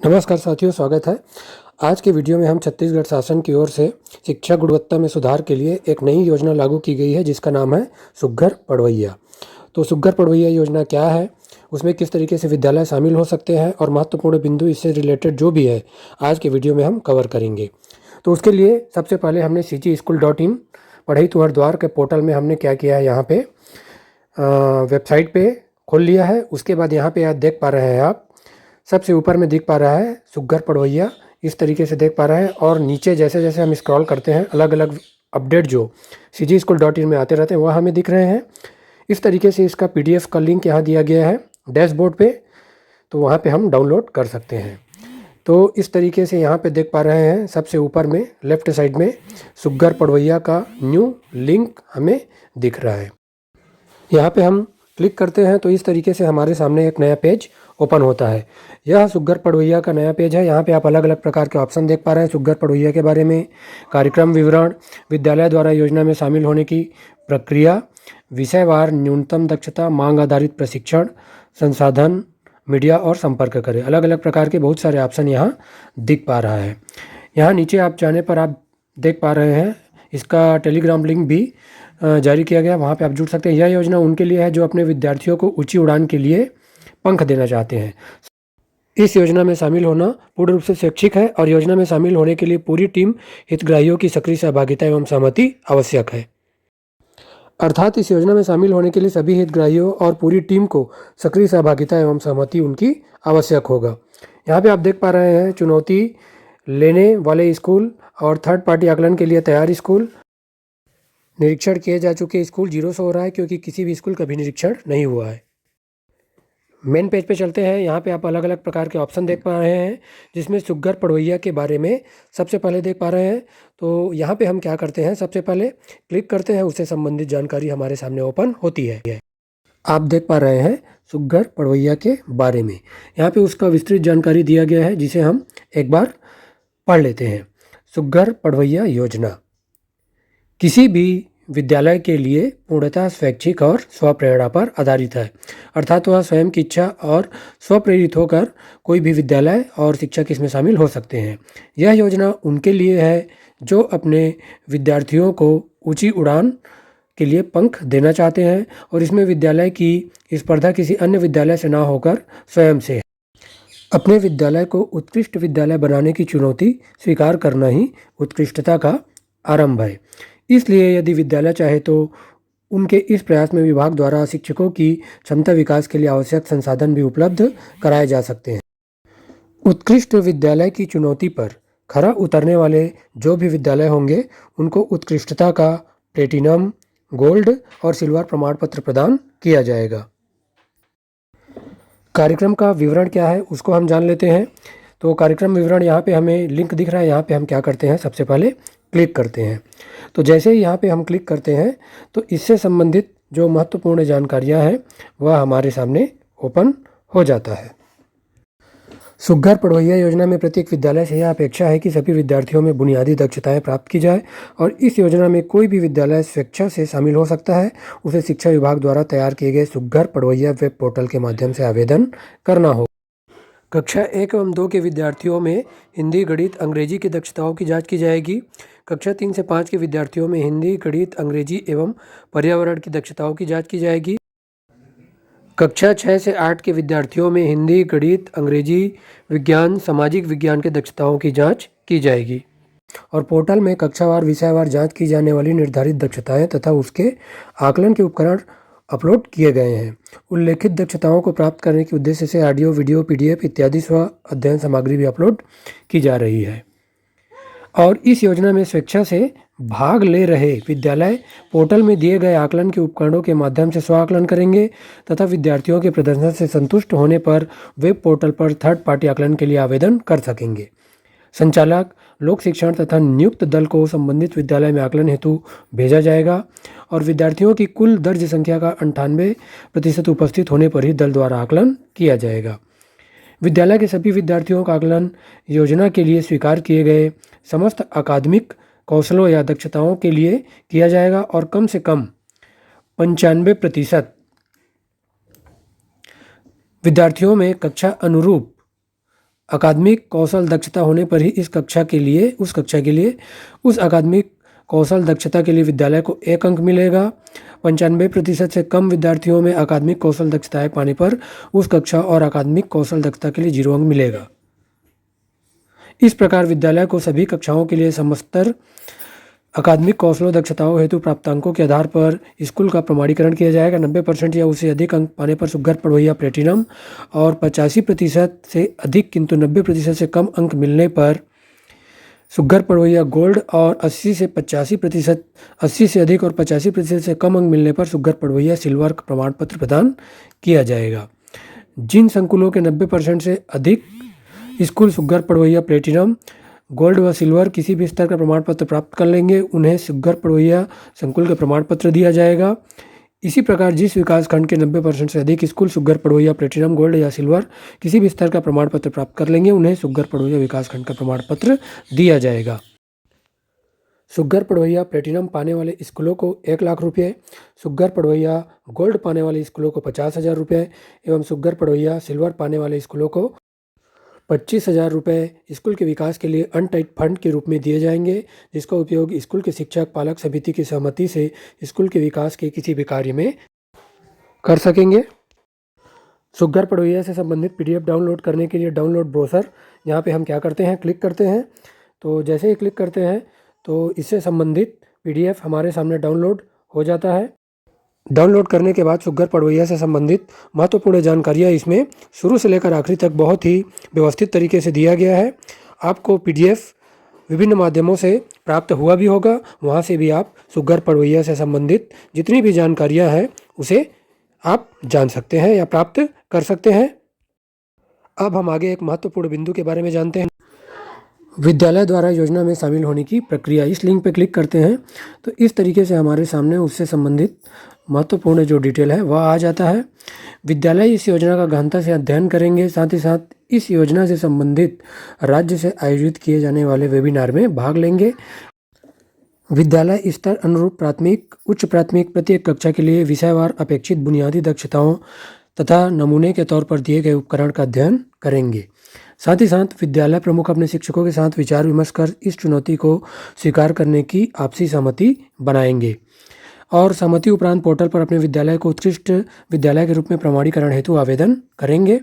नमस्कार साथियों, स्वागत है। आज के वीडियो में हम छत्तीसगढ़ शासन की ओर से शिक्षा गुणवत्ता में सुधार के लिए एक नई योजना लागू की गई है जिसका नाम है सुघ्घर पढ़वइया। तो सुघ्घर पढ़वइया योजना क्या है, उसमें किस तरीके से विद्यालय शामिल हो सकते हैं और महत्वपूर्ण बिंदु इससे रिलेटेड जो भी है आज के वीडियो में हम कवर करेंगे। तो उसके लिए सबसे पहले हमने CGSchool.in पढ़ई तुहर द्वार के पोर्टल में हमने क्या किया है, यहाँ पे वेबसाइट पे खोल लिया है। उसके बाद यहाँ पे आप देख पा रहे हैं, आप सबसे ऊपर में दिख पा रहा है सुघ्घर पढ़वइया, इस तरीके से देख पा रहे हैं। और नीचे जैसे जैसे हम स्क्रॉल करते हैं अलग अलग अपडेट जो CGSchool.in में आते रहते हैं वह हमें दिख रहे हैं। इस तरीके से इसका PDF का लिंक यहाँ दिया गया है डैशबोर्ड पे, तो वहाँ पे हम डाउनलोड कर सकते हैं। तो इस तरीके से यहाँ पे देख पा रहे हैं सबसे ऊपर में लेफ्ट साइड में सुघ्घर पढ़वइया का न्यू लिंक हमें दिख रहा है। यहाँ पे हम क्लिक करते हैं तो इस तरीके से हमारे सामने एक नया पेज ओपन होता है। यह सुघ्घर पढ़वइया का नया पेज है। यहाँ पे आप अलग अलग प्रकार के ऑप्शन देख पा रहे हैं सुघ्घर पढ़वइया के बारे में, कार्यक्रम विवरण, विद्यालय द्वारा योजना में शामिल होने की प्रक्रिया, विषयवार न्यूनतम दक्षता, मांग आधारित प्रशिक्षण, संसाधन, मीडिया और संपर्क करें। अलग अलग प्रकार के बहुत सारे ऑप्शन यहाँ दिख पा रहा है। यहाँ नीचे आप जाने पर आप देख पा रहे हैं इसका टेलीग्राम लिंक भी जारी किया गया, वहाँ पे आप जुड़ सकते हैं। यह योजना उनके लिए है जो अपने विद्यार्थियों को ऊंची उड़ान के लिए पंख देना चाहते हैं। इस योजना में शामिल होना पूर्ण रूप से स्वैच्छिक है और योजना में शामिल होने के लिए पूरी टीम हितग्राहियों की सक्रिय सहभागिता एवं सहमति आवश्यक है। अर्थात इस योजना में शामिल होने के लिए सभी हितग्राहियों और पूरी टीम को सक्रिय सहभागिता एवं सहमति उनकी आवश्यक होगा। यहाँ पे आप देख पा रहे हैं चुनौती लेने वाले स्कूल और थर्ड पार्टी आकलन के लिए तैयार स्कूल, निरीक्षण किए जा चुके स्कूल 0 से हो रहा है क्योंकि किसी भी स्कूल का भी निरीक्षण नहीं हुआ है। मेन पेज पे चलते हैं। यहाँ पे आप अलग अलग प्रकार के ऑप्शन देख पा रहे हैं जिसमें सुघ्घर पढ़वइया के बारे में सबसे पहले देख पा रहे हैं। तो यहाँ पे हम क्या करते हैं, सबसे पहले क्लिक करते हैं, उससे संबंधित जानकारी हमारे सामने ओपन होती है। आप देख पा रहे हैं सुघ्घर पढ़वइया के बारे में, यहाँ पे उसका विस्तृत जानकारी दिया गया है जिसे हम एक बार पढ़ लेते हैं। सुघ्घर पढ़वइया योजना किसी भी विद्यालय के लिए पूर्णतः स्वैच्छिक और स्वप्रेरणा पर आधारित है, अर्थात वह स्वयं की इच्छा और स्वप्रेरित होकर कोई भी विद्यालय और शिक्षक इसमें शामिल हो सकते हैं। यह योजना उनके लिए है जो अपने विद्यार्थियों को ऊंची उड़ान के लिए पंख देना चाहते हैं और इसमें विद्यालय की स्पर्धा किसी अन्य विद्यालय से ना होकर स्वयं से है। अपने विद्यालय को उत्कृष्ट विद्यालय बनाने की चुनौती स्वीकार करना ही उत्कृष्टता का आरंभ है। इसलिए यदि विद्यालय चाहे तो उनके इस प्रयास में विभाग द्वारा शिक्षकों की क्षमता विकास के लिए आवश्यक संसाधन भी उपलब्ध कराए जा सकते हैं। उत्कृष्ट विद्यालय की चुनौती पर खरा उतरने वाले जो भी विद्यालय होंगे उनको उत्कृष्टता का प्लेटिनम, गोल्ड और सिल्वर प्रमाण पत्र प्रदान किया जाएगा। कार्यक्रम का विवरण क्या है उसको हम जान लेते हैं। तो कार्यक्रम विवरण यहाँ पे हमें लिंक दिख रहा है, यहाँ पे हम क्या करते हैं, सबसे पहले क्लिक करते हैं। तो जैसे ही यहाँ पे हम क्लिक करते हैं तो इससे संबंधित जो महत्वपूर्ण जानकारियाँ हैं वह हमारे सामने ओपन हो जाता है। सुघ्घर पढ़वइया योजना में प्रत्येक विद्यालय से यह अपेक्षा है कि सभी विद्यार्थियों में बुनियादी दक्षताएं प्राप्त की जाए और इस योजना में कोई भी विद्यालय स्वेच्छा से शामिल हो सकता है। उसे शिक्षा विभाग द्वारा तैयार किए गए सुघ्घर पढ़वइया वेब पोर्टल के माध्यम से आवेदन करना होगा। कक्षा 1 एवं 2 के विद्यार्थियों में हिंदी, गणित, अंग्रेजी की दक्षताओं की जांच की जाएगी। कक्षा 3 से 5 के विद्यार्थियों में हिंदी, गणित, अंग्रेजी एवं पर्यावरण की दक्षताओं की जांच की जाएगी। कक्षा 6 से 8 के विद्यार्थियों में हिंदी, गणित, अंग्रेजी, विज्ञान, सामाजिक विज्ञान के दक्षताओं की जांच की जाएगी और पोर्टल में कक्षावार विषयवार जांच की जाने वाली निर्धारित दक्षताएं तथा उसके आकलन के उपकरण अपलोड किए गए हैं। उल्लेखित दक्षताओं को प्राप्त करने के उद्देश्य से ऑडियो, वीडियो, PDF इत्यादि स्व अध्ययन सामग्री भी अपलोड की जा रही है। और इस योजना में स्वेच्छा से भाग ले रहे विद्यालय पोर्टल में दिए गए आकलन के उपकरणों के माध्यम से स्व आकलन करेंगे तथा विद्यार्थियों के प्रदर्शन से संतुष्ट होने पर वेब पोर्टल पर थर्ड पार्टी आकलन के लिए आवेदन कर सकेंगे। संचालक, लोक शिक्षण तथा नियुक्त दल को संबंधित विद्यालय में आकलन हेतु भेजा जाएगा और विद्यार्थियों की कुल दर्ज संख्या का 98% उपस्थित होने पर ही दल द्वारा आकलन किया जाएगा। विद्यालय के सभी विद्यार्थियों का आकलन योजना के लिए स्वीकार किए गए समस्त अकादमिक कौशलों या दक्षताओं के लिए किया जाएगा और कम से कम 95% विद्यार्थियों में कक्षा अनुरूप अकादमिक कौशल दक्षता होने पर ही उस कक्षा के लिए उस अकादमिक कौशल दक्षता के लिए विद्यालय को 1 अंक मिलेगा। 95% से कम विद्यार्थियों में अकादमिक कौशल दक्षताएं पाने पर उस कक्षा और अकादमिक कौशल दक्षता के लिए 0 अंक मिलेगा। इस प्रकार विद्यालय को सभी कक्षाओं के लिए समस्तर अकादमिक कौशलों दक्षताओं हेतु प्राप्तांकों के आधार पर स्कूल का प्रमाणीकरण किया जाएगा। 90% या उससे अधिक अंक पाने पर सुघ्घर पढ़वैया प्लेटिनम और 85% से अधिक किंतु 90% से कम अंक मिलने पर सुघ्घर पढ़वैया गोल्ड और 80 से अधिक और 85% से कम अंक मिलने पर सुघ्घर पढ़वैया सिल्वर का प्रमाण पत्र प्रदान किया जाएगा। जिन संकुलों के 90% से अधिक स्कूल सुघ्घर पढ़वैया प्लेटिनम गोल्ड व सिल्वर किसी भी स्तर का प्रमाण पत्र प्राप्त कर लेंगे, उन्हें सुघ्घर पढ़वैया संकुल का प्रमाण पत्र दिया जाएगा। इसी प्रकार जिस विकास खंड के 90% से अधिक स्कूल सुघ्घर पढ़वैया प्लेटिनम गोल्ड या सिल्वर किसी भी स्तर का प्रमाण पत्र प्राप्त कर लेंगे, उन्हें सुघ्घर पढ़वैया विकास खंड का प्रमाण पत्र दिया जाएगा। सुघ्घर पढ़वैया प्लेटिनम पाने वाले स्कूलों को 1 लाख रुपये, सुघ्घर पढ़वैया गोल्ड पाने वाले स्कूलों को 50,000 रुपये एवं सुघ्घर पढ़वैया सिल्वर पाने वाले स्कूलों को 25,000 रुपये स्कूल के विकास के लिए अनटाइड फंड के रूप में दिए जाएंगे, जिसका उपयोग स्कूल के शिक्षक पालक समिति की सहमति से स्कूल के विकास के किसी भी कार्य में कर सकेंगे। सुघ्घर पढ़वैया से संबंधित PDF डाउनलोड करने के लिए डाउनलोड ब्रोशर यहाँ पे हम क्या करते हैं, क्लिक करते हैं। तो जैसे ही क्लिक करते हैं तो इससे संबंधित PDF हमारे सामने डाउनलोड हो जाता है। डाउनलोड करने के बाद सुघ्घर पढ़वैया से संबंधित महत्वपूर्ण जानकारियाँ इसमें शुरू से लेकर आखिरी तक बहुत ही व्यवस्थित तरीके से दिया गया है। आपको PDF विभिन्न माध्यमों से प्राप्त हुआ भी होगा, वहाँ से भी आप सुघ्घर पढ़वैया से संबंधित जितनी भी जानकारियाँ हैं उसे आप जान सकते हैं या प्राप्त कर सकते हैं। अब हम आगे एक महत्वपूर्ण बिंदु के बारे में जानते हैं। विद्यालय द्वारा योजना में शामिल होने की प्रक्रिया। इस लिंक पर क्लिक करते हैं तो इस तरीके से हमारे सामने उससे संबंधित महत्वपूर्ण जो डिटेल है वह आ जाता है। विद्यालय इस योजना का गहनता से अध्ययन करेंगे, साथ ही साथ इस योजना से संबंधित राज्य से आयोजित किए जाने वाले वेबिनार में भाग लेंगे। विद्यालय स्तर अनुरूप प्राथमिक, उच्च प्राथमिक प्रत्येक कक्षा के लिए विषयवार अपेक्षित बुनियादी दक्षताओं तथा नमूने के तौर पर दिए गए उपकरण का अध्ययन करेंगे। साथ ही साथ विद्यालय प्रमुख अपने शिक्षकों के साथ विचार विमर्श कर इस चुनौती को स्वीकार करने की आपसी सहमति बनाएंगे और सहमति उपरांत पोर्टल पर अपने विद्यालय को उत्कृष्ट विद्यालय के रूप में प्रमाणीकरण हेतु आवेदन करेंगे।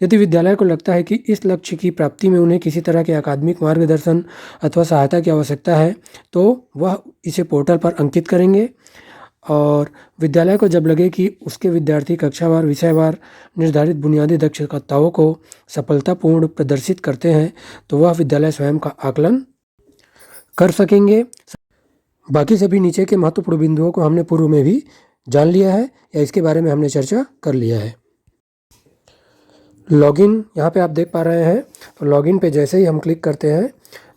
यदि विद्यालय को लगता है कि इस लक्ष्य की प्राप्ति में उन्हें किसी तरह के अकादमिक मार्गदर्शन अथवा सहायता की आवश्यकता है तो वह इसे पोर्टल पर अंकित करेंगे और विद्यालय को जब लगे कि उसके विद्यार्थी कक्षावार विषयवार निर्धारित बुनियादी दक्षताओं को सफलतापूर्ण प्रदर्शित करते हैं तो वह विद्यालय स्वयं का आकलन कर सकेंगे। बाकी सभी नीचे के महत्वपूर्ण बिंदुओं को हमने पूर्व में भी जान लिया है या इसके बारे में हमने चर्चा कर लिया है। लॉगिन यहाँ पे आप देख पा रहे हैं, तो लॉगिन पे जैसे ही हम क्लिक करते हैं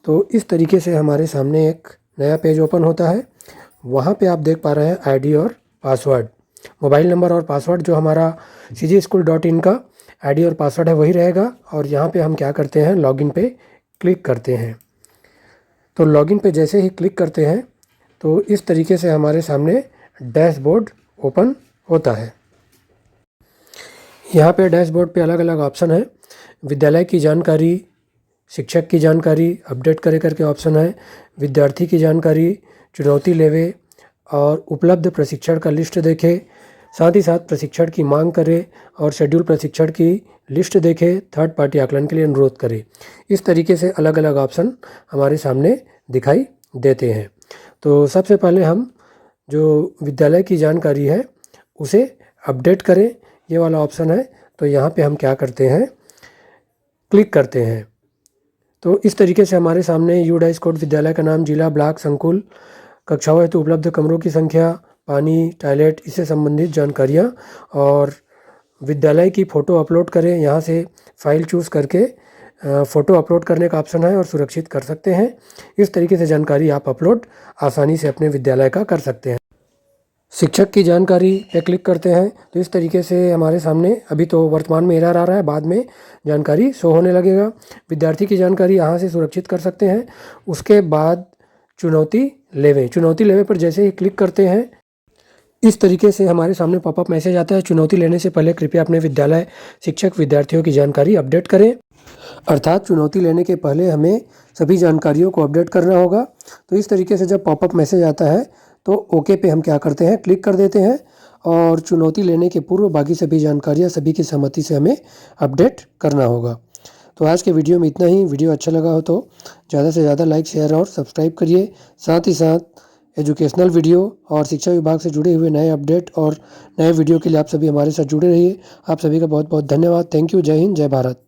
तो इस तरीके से हमारे सामने एक नया पेज ओपन होता है। वहाँ पे आप देख पा रहे हैं आईडी और पासवर्ड, मोबाइल नंबर और पासवर्ड जो हमारा cgschool.in का आईडी और पासवर्ड है वही रहेगा। और यहाँ पे हम क्या करते हैं, लॉगिन पे क्लिक करते हैं। तो लॉगिन पे जैसे ही क्लिक करते हैं तो इस तरीके से हमारे सामने डैशबोर्ड ओपन होता है। यहाँ पे डैशबोर्ड पे अलग अलग ऑप्शन है, विद्यालय की जानकारी, शिक्षक की जानकारी, अपडेट करे करके ऑप्शन है, विद्यार्थी की जानकारी, चुनौती लेवे और उपलब्ध प्रशिक्षण का लिस्ट देखे, साथ ही साथ प्रशिक्षण की मांग करे और शेड्यूल प्रशिक्षण की लिस्ट देखे, थर्ड पार्टी आकलन के लिए अनुरोध करे। इस तरीके से अलग अलग ऑप्शन हमारे सामने दिखाई देते हैं। तो सबसे पहले हम जो विद्यालय की जानकारी है उसे अपडेट करें, ये वाला ऑप्शन है। तो यहाँ पे हम क्या करते हैं, क्लिक करते हैं। तो इस तरीके से हमारे सामने यूडाइस कोड, विद्यालय का नाम, जिला, ब्लॉक, संकुल, कक्षाओं हेतु उपलब्ध कमरों की संख्या, पानी, टॉयलेट, इससे संबंधित जानकारियाँ और विद्यालय की फ़ोटो अपलोड करें। यहाँ से फाइल चूज़ करके फ़ोटो अपलोड करने का ऑप्शन है और सुरक्षित कर सकते हैं। इस तरीके से जानकारी आप अपलोड आसानी से अपने विद्यालय का कर सकते हैं। शिक्षक की जानकारी पे क्लिक करते हैं तो इस तरीके से हमारे सामने अभी तो वर्तमान में एरर आ रहा है, बाद में जानकारी शो होने लगेगा। विद्यार्थी की जानकारी यहाँ से सुरक्षित कर सकते हैं। उसके बाद चुनौती लेवे पर जैसे ही क्लिक करते हैं इस तरीके से हमारे सामने पॉपअप मैसेज आता है, चुनौती लेने से पहले कृपया अपने विद्यालय शिक्षक विद्यार्थियों की जानकारी अपडेट करें। अर्थात चुनौती लेने के पहले हमें सभी जानकारियों को अपडेट करना होगा। तो इस तरीके से जब पॉपअप मैसेज आता है तो ओके पे हम क्या करते हैं, क्लिक कर देते हैं और चुनौती लेने के पूर्व बाकी सभी जानकारियाँ सभी की सहमति से हमें अपडेट करना होगा। तो आज के वीडियो में इतना ही। वीडियो अच्छा लगा हो तो ज़्यादा से ज़्यादा लाइक, शेयर और सब्सक्राइब करिए। साथ ही साथ एजुकेशनल वीडियो और शिक्षा विभाग से जुड़े हुए नए अपडेट और नए वीडियो के लिए आप सभी हमारे साथ जुड़े रहिए। आप सभी का बहुत बहुत धन्यवाद। Thank you. जय हिंद, जय भारत।